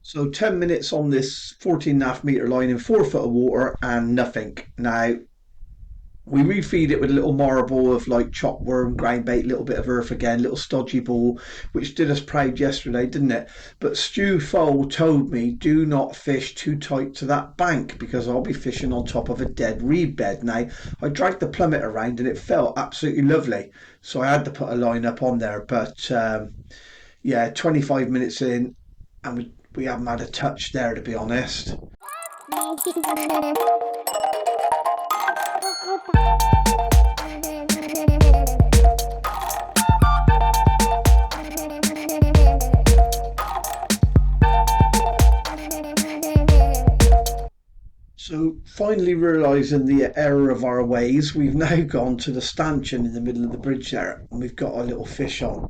So 10 minutes on this 14.5 metre line in 4 foot of water and nothing. Now, we refeed it with a little marble of like chopped worm, ground bait, little bit of earth again, little stodgy ball, which did us proud yesterday, didn't it? But Stu Fole told me do not fish too tight to that bank because I'll be fishing on top of a dead reed bed. Now, I dragged the plummet around and it felt absolutely lovely. So I had to put a line up on there. But yeah, 25 minutes in and we haven't had a touch there, to be honest. So, finally realising the error of our ways, we've now gone to the stanchion in the middle of the bridge there, and we've got our little fish on.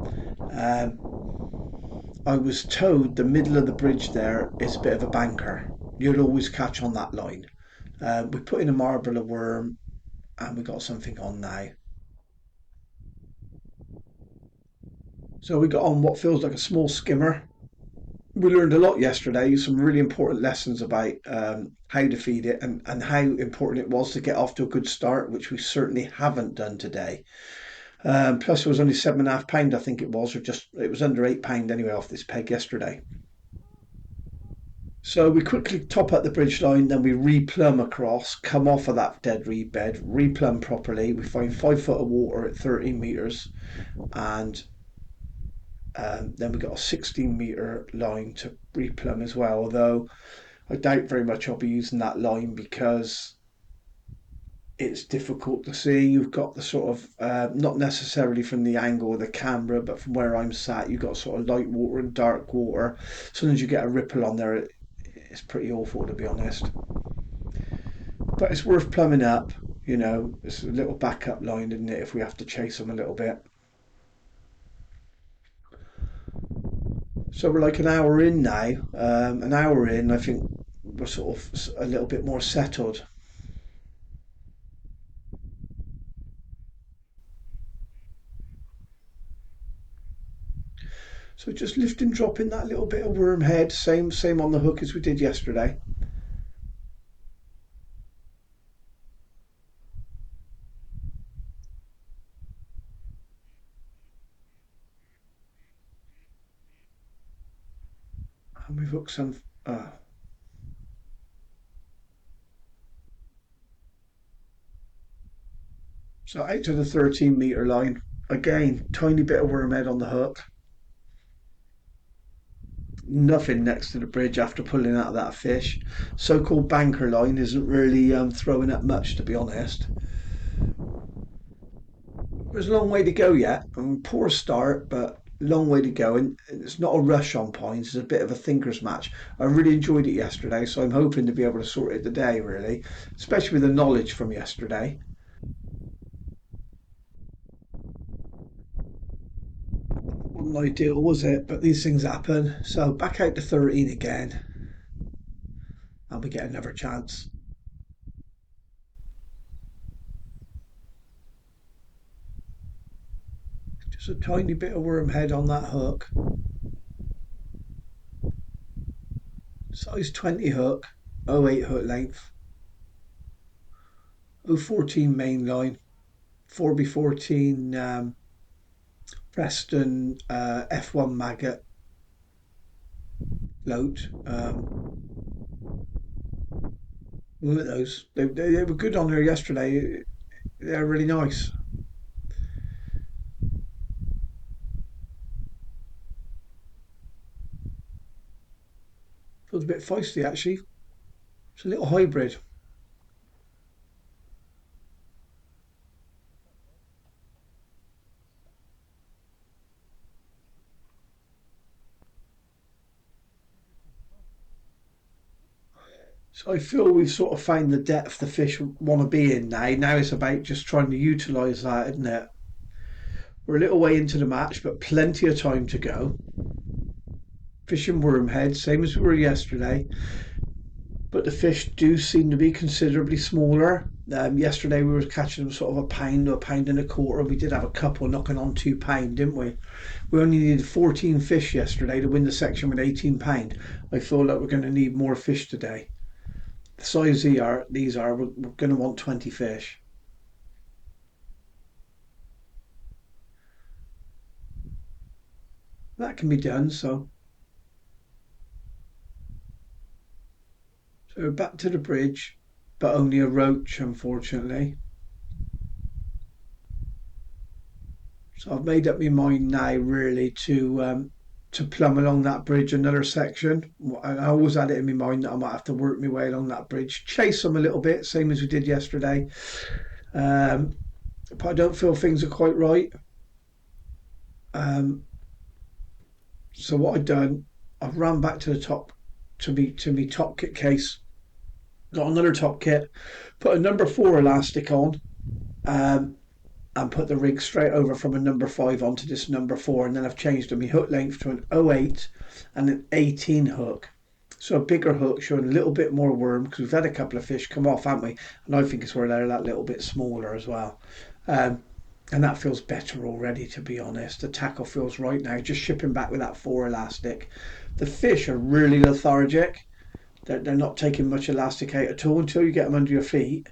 I was told the middle of the bridge there is a bit of a banker. You'll always catch on that line. We put in a marble, a worm, and we got something on now. So we got on what feels like a small skimmer. We learned a lot yesterday, some really important lessons about how to feed it and how important it was to get off to a good start, which we certainly haven't done today. Plus, it was only £7.5, I think it was, or just it was under £8 anyway off this peg yesterday. So we quickly top up the bridge line, then we replumb across, come off of that dead reed bed, replumb properly. We find 5 foot of water at 13 metres, and then we got a 16 metre line to replumb as well. Although I doubt very much I'll be using that line because it's difficult to see. You've got the sort of not necessarily from the angle of the camera, but from where I'm sat, you've got sort of light water and dark water. As soon as you get a ripple on there, it's pretty awful, to be honest. But it's worth plumbing up. It's a little backup line, isn't it? If we have to chase them a little bit. So we're like an hour in now. An hour in, I think we're sort of a little bit more settled. So just lifting, dropping that little bit of worm head, same on the hook as we did yesterday. And we've hooked some. So out to the 13 metre line. Again, tiny bit of worm head on the hook. Nothing next to the bridge after pulling out of that fish. So-called banker line isn't really throwing up much, to be honest. There's a long way to go yet. Poor start, but long way to go. And it's not a rush on points. It's a bit of a thinker's match. I really enjoyed it yesterday, so I'm hoping to be able to sort it today, really, especially with the knowledge from yesterday. Wasn't ideal, was it? But these things happen. So back out to 13 again, and we get another chance. Just a tiny bit of worm head on that hook. Size 20 hook, 0.8 hook length, 0.14 main line, 4x14 Preston F1 maggot float. Look at those. They were good on there yesterday. They're really nice. Feels a bit feisty actually. It's a little hybrid. So I feel we've sort of found the depth the fish want to be in now. Now it's about just trying to utilise that, isn't it? We're a little way into the match, but plenty of time to go. Fishing wormhead, same as we were yesterday, but the fish do seem to be considerably smaller. Yesterday we were catching them sort of a pound or a pound and a quarter. We did have a couple knocking on £2, didn't we? We only needed 14 fish yesterday to win the section with £18. I feel like we're going to need more fish today. The size these are, we're going to want 20 fish. That can be done. So back to the bridge, but only a roach, unfortunately. So I've made up my mind now, really, to plumb along that bridge another section. I always had it in my mind that I might have to work my way along that bridge, chase them a little bit, same as we did yesterday. Um, but I don't feel things are quite right. Um, so what I've done, I've run back to the top to me top kit case, got another top kit, put a number 4 elastic on, um, and put the rig straight over from a number 5 onto this number 4, and then I've changed my hook length to an 08 and an 18 hook. So a bigger hook showing a little bit more worm because we've had a couple of fish come off, haven't we? And I think it's where they're that little bit smaller as well. Um, and that feels better already, to be honest. The tackle feels right now, just shipping back with that 4 elastic. The fish are really lethargic. They're not taking much elastic out at all until you get them under your feet.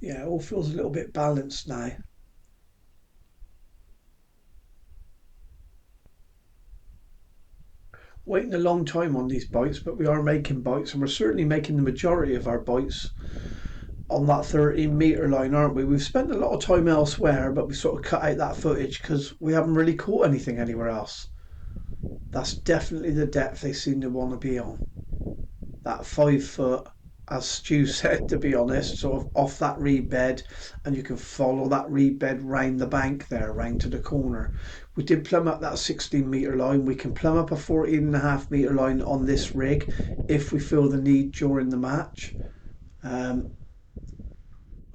Yeah, it all feels a little bit balanced now. Waiting a long time on these bites, but we are making bites, and we're certainly making the majority of our bites on that 13-metre line, aren't we? We've spent a lot of time elsewhere, but we sort of cut out that footage because we haven't really caught anything anywhere else. That's definitely the depth they seem to want to be on. That 5 foot, as Stu said, to be honest, sort of off that reed bed, and you can follow that reed bed round the bank there, round to the corner. We did plumb up that 16-metre line. We can plumb up a 14.5-metre line on this rig if we feel the need during the match. Um,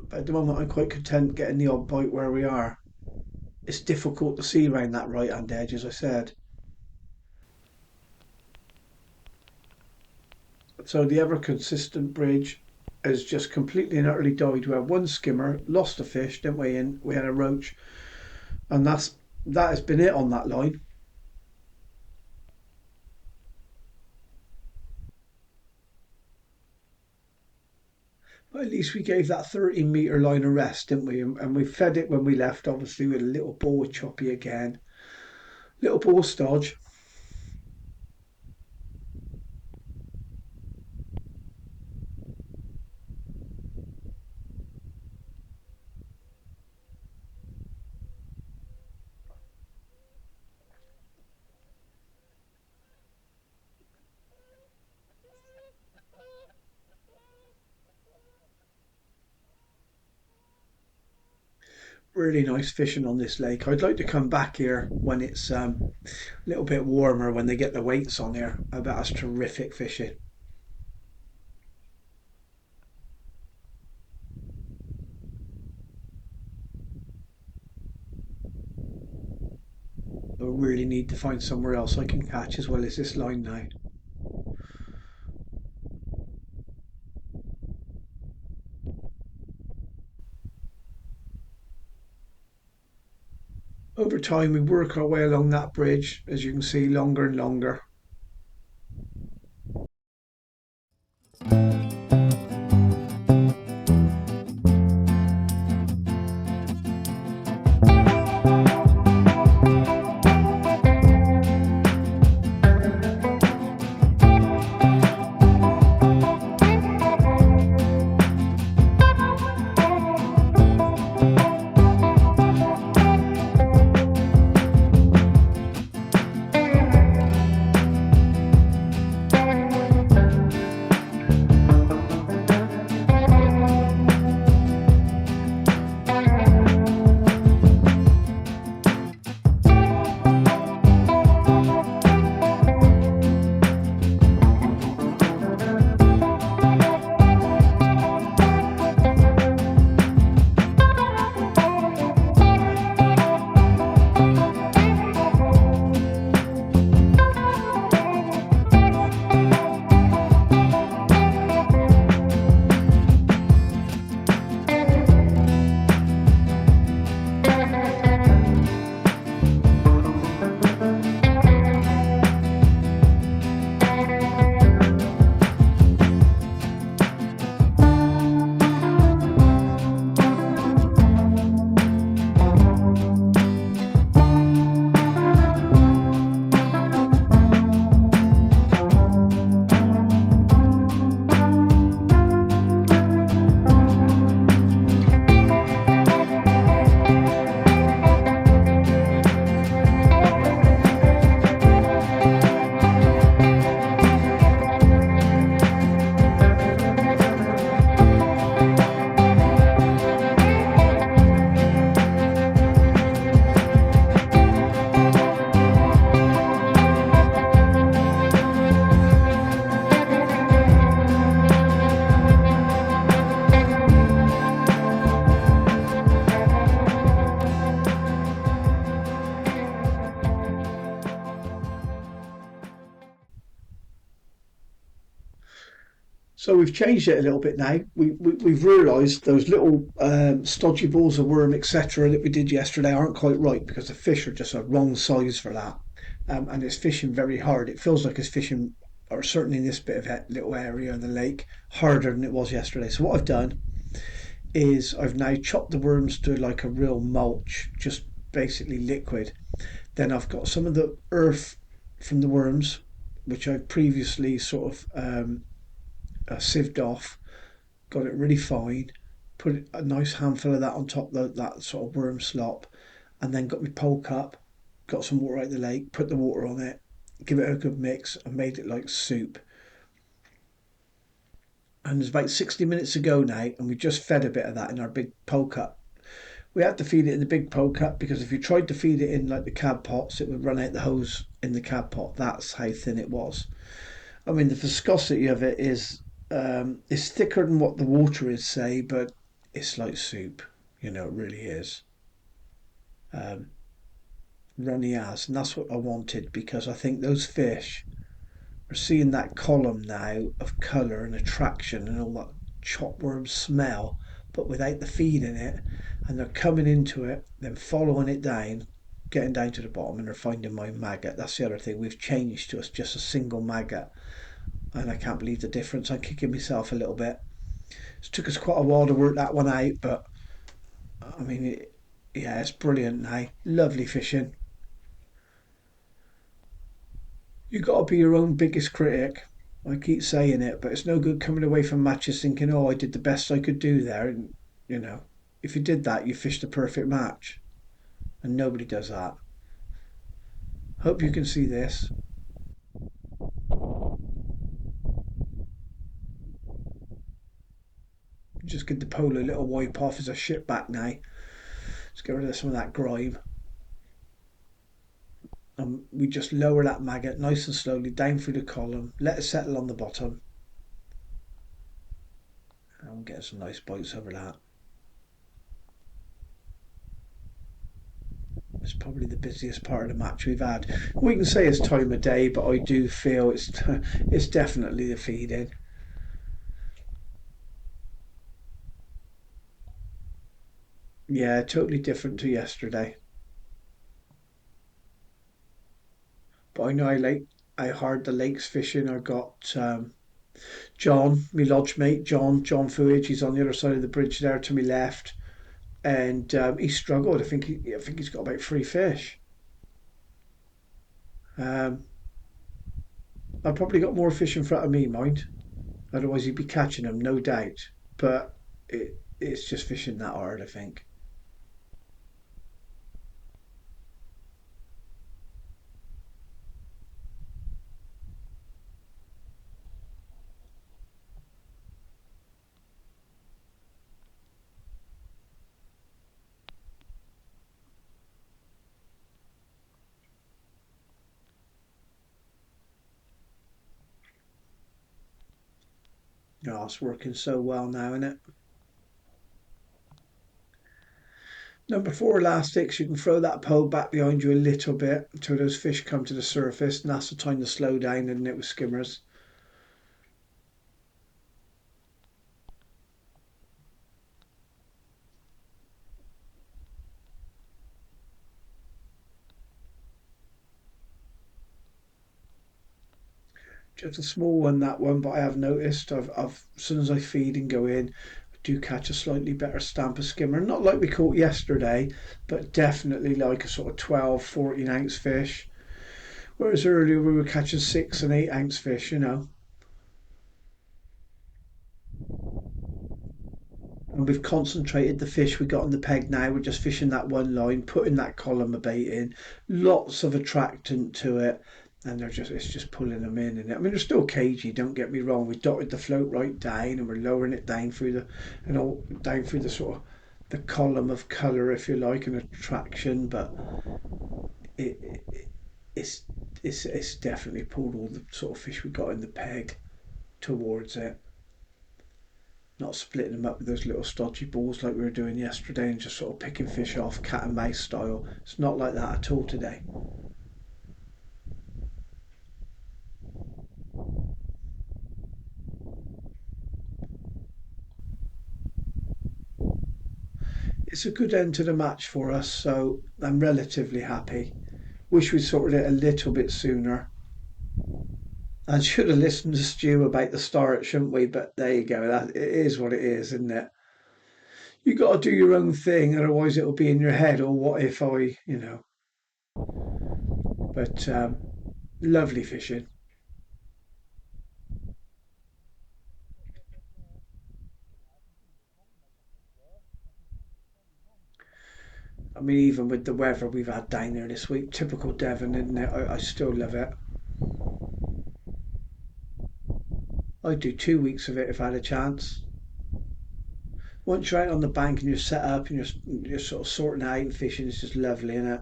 but at the moment, I'm quite content getting the odd bite where we are. It's difficult to see around that right hand edge, as I said. So the ever consistent bridge has just completely and utterly died. We had one skimmer, lost a fish, didn't we? And we had a roach, and that has been it on that line. But at least we gave that 13-metre line a rest, didn't we? And we fed it when we left, obviously, with a little ball of choppy again, little ball stodge. Really nice fishing on this lake. I'd like to come back here when it's a little bit warmer, when they get the weights on here. I bet that's terrific fishing. I really need to find somewhere else I can catch as well as this line now. Over time, we work our way along that bridge, as you can see, longer and longer. So we've changed it a little bit now. We've realised those little stodgy balls of worm, etc., that we did yesterday aren't quite right because the fish are just a wrong size for that. And it's fishing very hard. It feels like it's fishing, or certainly in this bit of little area of the lake, harder than it was yesterday. So what I've done is I've now chopped the worms to like a real mulch, just basically liquid. Then I've got some of the earth from the worms, which I've previously sort of sieved off, got it really fine, put a nice handful of that on top of that sort of worm slop, and then got my pole cup, got some water out of the lake, put the water on it, give it a good mix, and made it like soup. And it's about 60 minutes ago now, and we just fed a bit of that in our big pole cup. We had to feed it in the big pole cup because if you tried to feed it in like the cab pots, it would run out the hose in the cab pot. That's how thin it was. I mean, the viscosity of it is it's thicker than what the water is, say, but it's like soup. It really is. Um, Runny as, and that's what I wanted because I think those fish are seeing that column now of colour and attraction and all that chopworm smell, but without the feed in it, and they're coming into it, then following it down, getting down to the bottom, and they're finding my maggot. That's the other thing. We've changed to us just a single maggot, and I can't believe the difference. I'm kicking myself a little bit. It took us quite a while to work that one out, but I mean, yeah, it's brilliant now. Lovely fishing. You got to be your own biggest critic. I keep saying it, but it's no good coming away from matches thinking, "Oh, I did the best I could do there." And you know, if you did that, you fished the perfect match, and nobody does that. Hope you can see this. Just give the pole a little wipe off as a ship back now. Let's get rid of some of that grime. And we just lower that maggot nice and slowly down through the column, let it settle on the bottom, and we'll get some nice bites over that. It's probably the busiest part of the match we've had. We can say it's time of day, but I do feel it's definitely the feeding. Yeah, totally different to yesterday. But I know I heard the lakes fishing. I got John, my lodge mate, John Fuage. He's on the other side of the bridge there to my left, and he struggled. I think he's got about 3 fish. Um, I probably got more fish in front of me, mind. Otherwise, he'd be catching them, no doubt. But it's just fishing that hard, I think. Oh, it's working so well now, isn't it? Number four elastics, you can throw that pole back behind you a little bit until those fish come to the surface, and that's the time to slow down, isn't it, with skimmers? Just a small one, that one, but I have noticed as soon as I feed and go in, I do catch a slightly better stamp of skimmer. Not like we caught yesterday, but definitely like a sort of 12, 14 ounce fish. Whereas earlier we were catching 6 and 8 ounce fish. And we've concentrated the fish we got on the peg now. We're just fishing that one line, putting that column of bait in, lots of attractant to it, and it's just pulling them in. And I mean, they're still cagey. Don't get me wrong. We dotted the float right down, and we're lowering it down through down through the sort of the column of colour, if you like, and attraction. But it, it it's it's definitely pulled all the sort of fish we got in the peg towards it, not splitting them up with those little stodgy balls like we were doing yesterday and just sort of picking fish off cat and mouse style. It's not like that at all today. it's a good end to the match for us, so I'm relatively happy. Wish we'd sorted it a little bit sooner. I should have listened to Stu about the start, shouldn't we? But there you go. That it is what it is, isn't it? You got to do your own thing, otherwise it'll be in your head. Or what if I. But lovely fishing. I mean, even with the weather we've had down there this week, typical Devon, isn't it? I still love it. I'd do 2 weeks of it if I had a chance. Once you're out on the bank and you're set up and you're sort of sorting out and fishing, it's just lovely, isn't it?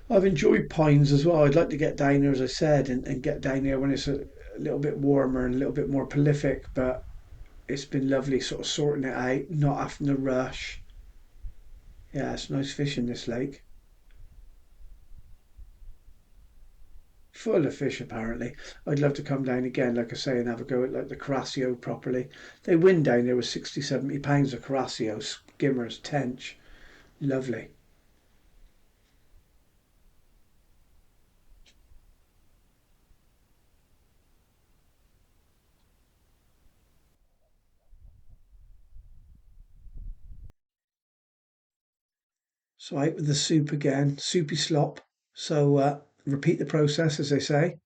I've enjoyed Pines as well. I'd like to get down there, as I said, and get down there when it's a little bit warmer and a little bit more prolific. But it's been lovely sort of sorting it out, not having to rush. Yeah, it's nice fishing this lake. Full of fish apparently. I'd love to come down again, like I say, and have a go at like the Carasio properly. They win down there with 60, 70 pounds of Carasio, skimmers, tench. Lovely. So out with the soup again, soupy slop. So repeat the process as they say.